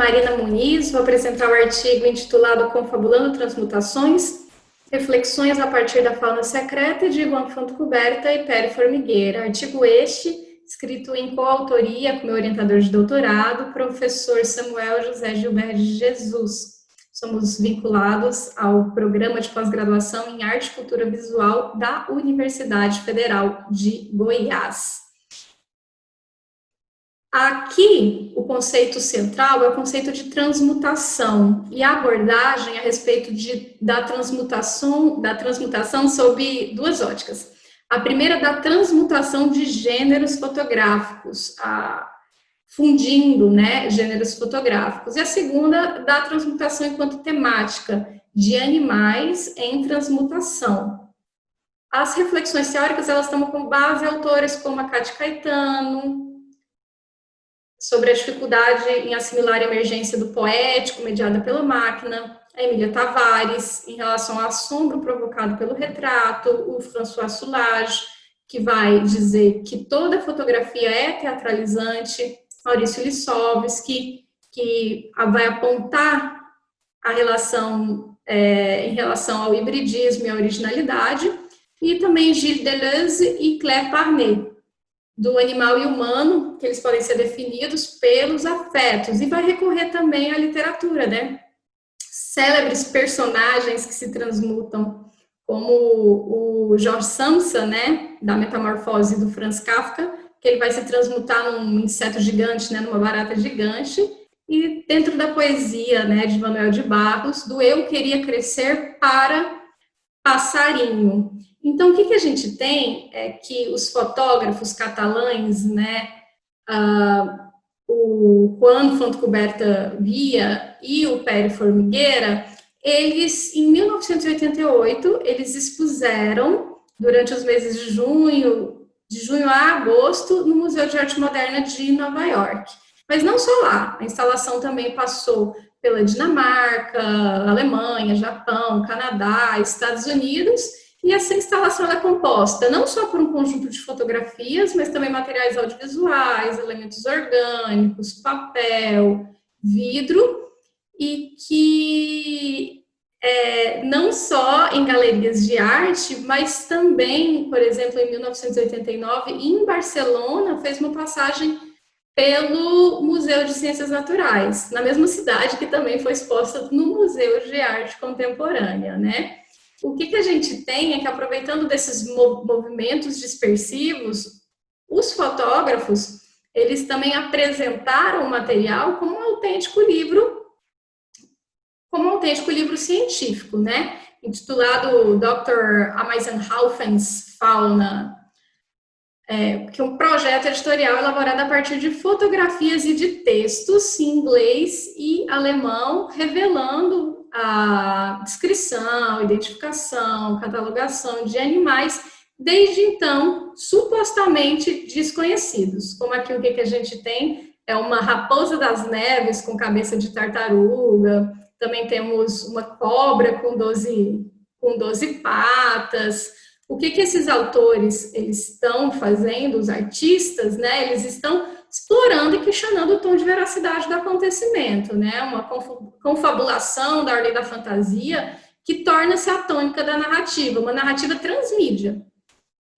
Marina Muniz, vou apresentar o artigo intitulado Confabulando Transmutações, reflexões a partir da fauna secreta de Ivan Fontcuberta e Pere Formigueira. Artigo este, escrito em coautoria com meu orientador de doutorado, professor Samuel José Gilberto de Jesus. Somos vinculados ao programa de pós-graduação em Arte e Cultura Visual da Universidade Federal de Goiás. Aqui, o conceito central é o conceito de transmutação e a abordagem a respeito da transmutação sob duas óticas. A primeira da transmutação de gêneros fotográficos, fundindo, né, gêneros fotográficos. E a segunda da transmutação enquanto temática, de animais em transmutação. As reflexões teóricas, elas tomam como base autores como a Cátia Caetano, sobre a dificuldade em assimilar a emergência do poético mediada pela máquina, a Emília Tavares, em relação ao assombro provocado pelo retrato, o François Soulage, que vai dizer que toda fotografia é teatralizante, Maurício Lissovski, que vai apontar a relação em relação ao hibridismo e à originalidade, e também Gilles Deleuze e Claire Parnet, do animal e humano, que eles podem ser definidos pelos afetos, e vai recorrer também à literatura, né? Célebres personagens que se transmutam, como o George Samsa, né, da Metamorfose do Franz Kafka, que ele vai se transmutar num inseto gigante, né, numa barata gigante, e dentro da poesia, né, de Manuel de Barros, do Eu Queria Crescer para Passarinho. Então, o que a gente tem é que os fotógrafos catalães, né, o Juan Fontcuberta Villa e o Pere Formigueira, eles, em 1988, eles expuseram, durante os meses de junho a agosto, no Museu de Arte Moderna de Nova York. Mas não só lá, a instalação também passou pela Dinamarca, Alemanha, Japão, Canadá, Estados Unidos, e essa instalação é composta não só por um conjunto de fotografias, mas também materiais audiovisuais, elementos orgânicos, papel, vidro, e que não só em galerias de arte, mas também, por exemplo, em 1989, em Barcelona, fez uma passagem pelo Museu de Ciências Naturais, na mesma cidade que também foi exposta no Museu de Arte Contemporânea, né? O que a gente tem é que, aproveitando desses movimentos dispersivos, os fotógrafos, eles também apresentaram o material como um autêntico livro científico, né? Intitulado Dr. Ameisenhoffen's Fauna, que é um projeto editorial elaborado a partir de fotografias e de textos em inglês e alemão, revelando a descrição, identificação, catalogação de animais, desde então, supostamente desconhecidos. Como aqui o que a gente tem é uma raposa das neves com cabeça de tartaruga, também temos uma cobra com 12 patas. O que esses autores eles estão fazendo, os artistas, né? Eles estão explorando e questionando o tom de veracidade do acontecimento, né? Uma confabulação da ordem da fantasia que torna-se a tônica da narrativa, uma narrativa transmídia.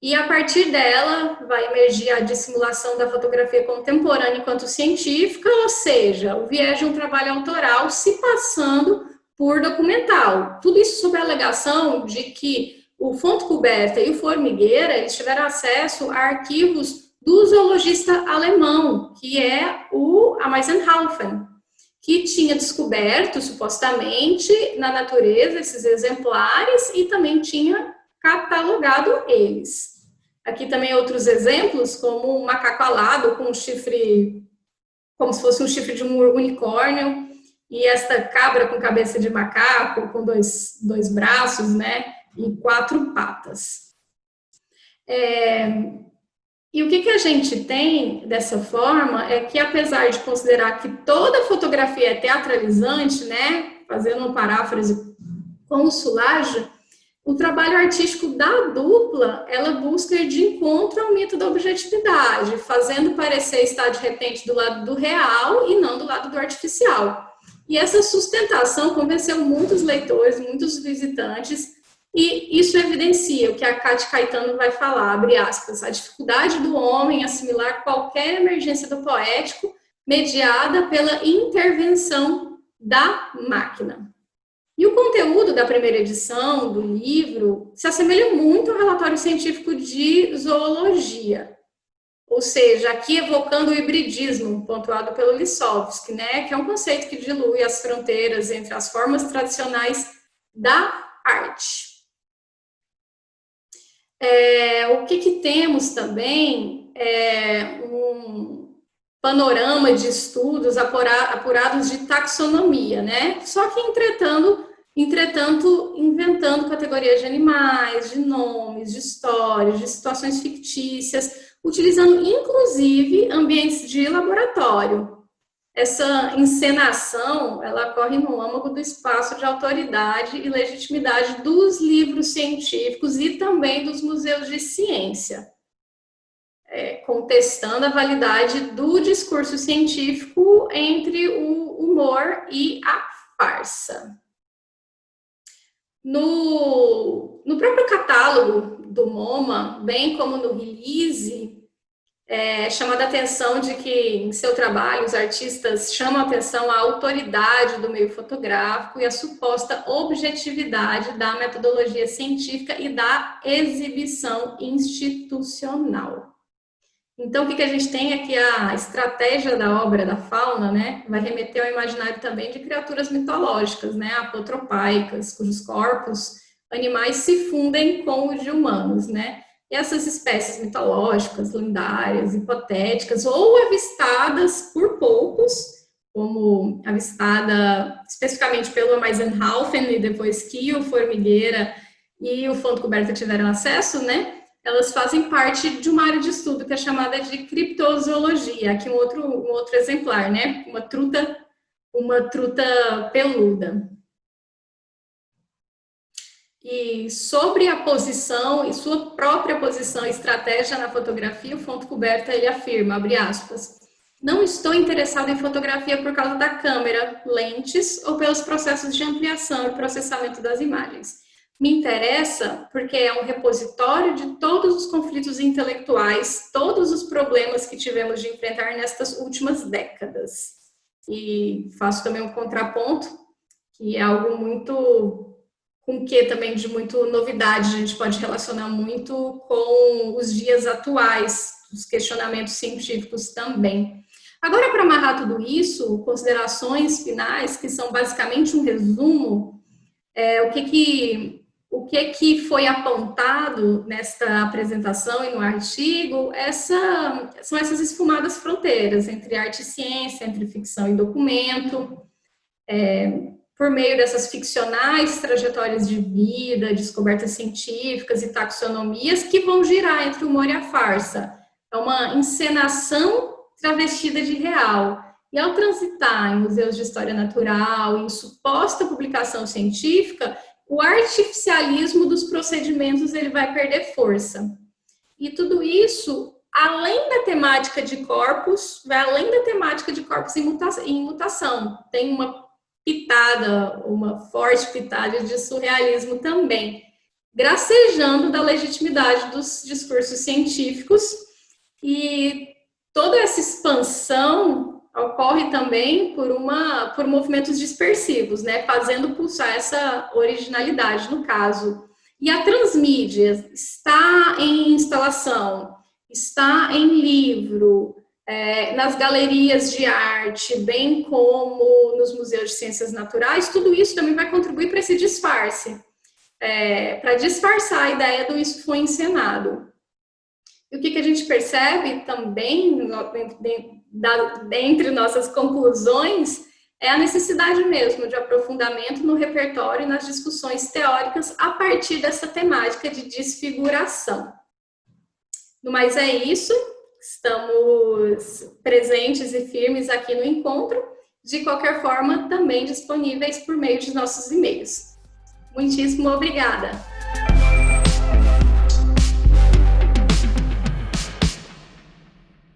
E a partir dela vai emergir a dissimulação da fotografia contemporânea enquanto científica, ou seja, o viés de um trabalho autoral se passando por documental. Tudo isso sob a alegação de que o Fontcuberta e o Formigueira eles tiveram acesso a arquivos do zoologista alemão, que é o Ameisenhoffen, que tinha descoberto, supostamente, na natureza esses exemplares e também tinha catalogado eles. Aqui também outros exemplos, como um macaco alado com um chifre, como se fosse um chifre de um unicórnio, e esta cabra com cabeça de macaco, com dois braços, né, e 4 patas. E o que a gente tem dessa forma é que, apesar de considerar que toda fotografia é teatralizante, né, fazendo uma paráfrase com o Soulage, O trabalho artístico da dupla, ela busca ir de encontro ao mito da objetividade, fazendo parecer estar de repente do lado do real e não do lado do artificial. E essa sustentação convenceu muitos leitores, muitos visitantes, e isso evidencia o que a Cátia Caetano vai falar, abre aspas, a dificuldade do homem em assimilar qualquer emergência do poético mediada pela intervenção da máquina. E o conteúdo da primeira edição do livro se assemelha muito ao relatório científico de zoologia, ou seja, aqui evocando o hibridismo, pontuado pelo Lipovetsky, né, que é um conceito que dilui as fronteiras entre as formas tradicionais da arte. O que temos também é um panorama de estudos apurados de taxonomia, né? Só que, entretanto, inventando categorias de animais, de nomes, de histórias, de situações fictícias, utilizando, inclusive, ambientes de laboratório. Essa encenação, ela ocorre no âmago do espaço de autoridade e legitimidade dos livros científicos e também dos museus de ciência, contestando a validade do discurso científico entre o humor e a farsa. No próprio catálogo do MoMA, bem como no release, chamada a atenção de que em seu trabalho os artistas chamam a atenção à autoridade do meio fotográfico e à suposta objetividade da metodologia científica e da exibição institucional. Então, o que a gente tem é que a estratégia da obra da fauna, né, vai remeter ao imaginário também de criaturas mitológicas, né, apotropaicas, cujos corpos animais se fundem com os de humanos, né? E essas espécies mitológicas, lendárias, hipotéticas, ou avistadas por poucos, como avistada especificamente pelo Eisenhower e depois que o Formigueira e o Fonte Coberta tiveram acesso, né? Elas fazem parte de uma área de estudo que é chamada de criptozoologia. Aqui um outro exemplar, né? Uma truta peluda. E sobre a posição e sua própria posição e estratégia na fotografia, o Fonte Coberta ele afirma, abre aspas, não estou interessado em fotografia por causa da câmera, lentes ou pelos processos de ampliação e processamento das imagens. Me interessa porque é um repositório de todos os conflitos intelectuais, todos os problemas que tivemos de enfrentar nestas últimas décadas. E faço também um contraponto, que é algo muito com que também de muito novidade, a gente pode relacionar muito com os dias atuais, os questionamentos científicos também. Agora, para amarrar tudo isso, considerações finais, que são basicamente um resumo, o que foi apontado nesta apresentação e no artigo, são essas esfumadas fronteiras entre arte e ciência, entre ficção e documento, por meio dessas ficcionais trajetórias de vida, descobertas científicas e taxonomias que vão girar entre o humor e a farsa. É uma encenação travestida de real. E ao transitar em museus de história natural, em suposta publicação científica, o artificialismo dos procedimentos ele vai perder força. E tudo isso, além da temática de corpos, vai além da temática de corpos em mutação. Tem uma forte pitada de surrealismo também, gracejando da legitimidade dos discursos científicos, e toda essa expansão ocorre também por movimentos dispersivos, né, fazendo pulsar essa originalidade no caso. E a transmídia está em instalação, está em livro, nas galerias de arte, bem como nos museus de ciências naturais, tudo isso também vai contribuir para esse disfarce, para disfarçar a ideia do isso foi encenado. E o que a gente percebe também, dentre nossas conclusões, é a necessidade mesmo de aprofundamento no repertório e nas discussões teóricas a partir dessa temática de desfiguração. No mais é isso. Estamos presentes e firmes aqui no encontro, de qualquer forma, também disponíveis por meio de nossos e-mails. Muitíssimo obrigada!